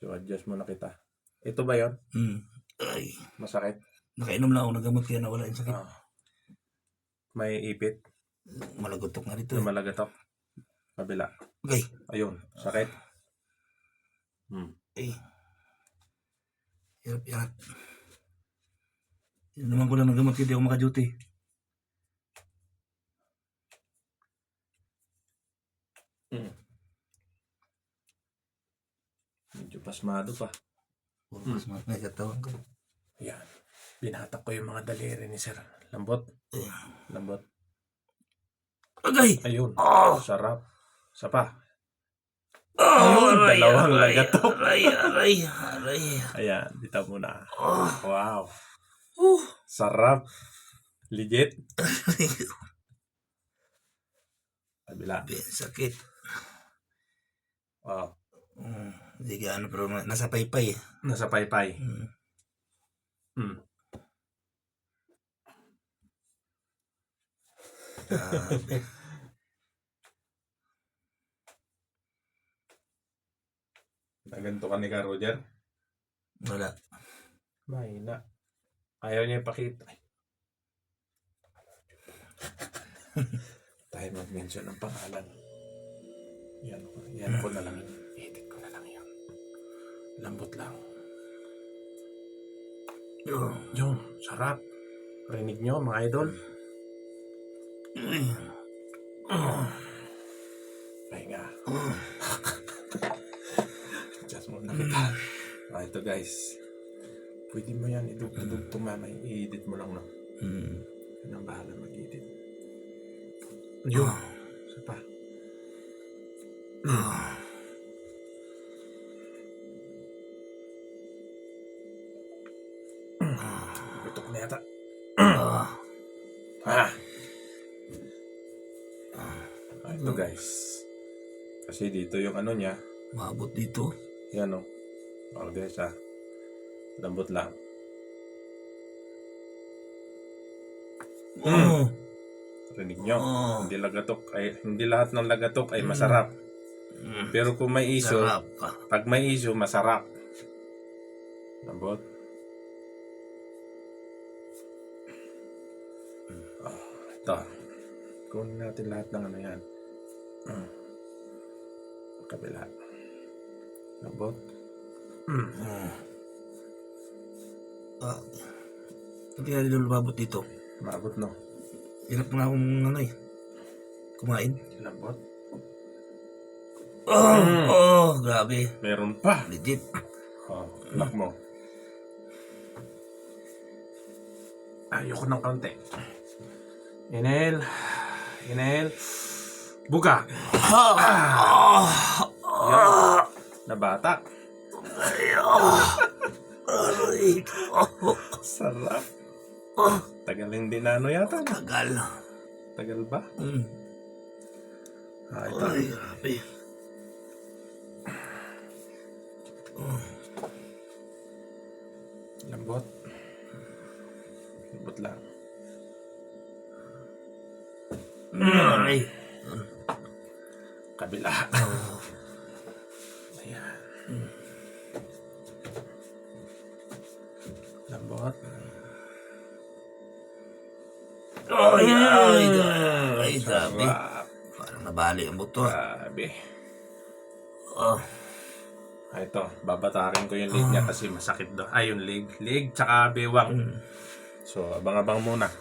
So, adjust muna kita. Ito ba yun? Ay, Masakit? nakainom lang ako ng gamot kaya nawala yung sakit. May ipit? Malagotok na rito May malagatok? Kabila. Okay. Ayun, sakit. Ay. Hirap yan. Yun naman ko lang ng gamot hindi ako maka-duty. Medyo pasmado pa. Pasmado na katawan ko. Yan. Binatak ko yung mga daliri ni Sir. Lambot. Lambot. Agay! Ayun. Sarap. Sapa. Aray, dalawang aray, lagatok. aray. Ayan, bitaw muna. Wow. Sarap. Legit. Kabila. Sakit. Wow. Hindi ka ano, pero nasa paypay. Nasa paypay. Naganto ka ni Ka Roger? Wala. Mahina. Ayaw niya ipakita. Tayo mag-mention ng pangalan. Yan ko na lang. Edit ko na lang yan. Lambot lang. Yung, sarap. Rinig nyo mga idol. Pahinga. Just muna kita. Ito guys. Pwede mo yan idugtog mamay. I-edit mo lang no. Yan ang bahala mag-edit. Yung. Isa pa. Gutok na yata. Ito guys. Kasi dito yung ano niya. Maabot dito. Yan o. Guys ha. Lambot lang. Rinig nyo. Hindi lahat ng lagatok ay masarap. Pero kung may iso, pag may iso, masarap. Lambot. Ito. Kunin natin lahat ng ano yan. Kabila. Lambot. Hindi na rin lumabot dito. Maabot no. Hirap na akong kumain. Lambot. Grabe. Meron pa. Legit. Lock mo. Ayoko ng kaunti. Inhale. Buka. Yan. Nabatak. Sarap. Tagal hindi na ano yata. Tagal ba? Ito. Ay, grabe. Lambot. Lambot lang. Ay. Kabila. Ayan. Lambot. Ay, grabe. Parang nabali ang buto. Grabe. Ito, babatarin ko yung leg niya kasi masakit daw. Yung leg tsaka bewang. So, abang-abang muna.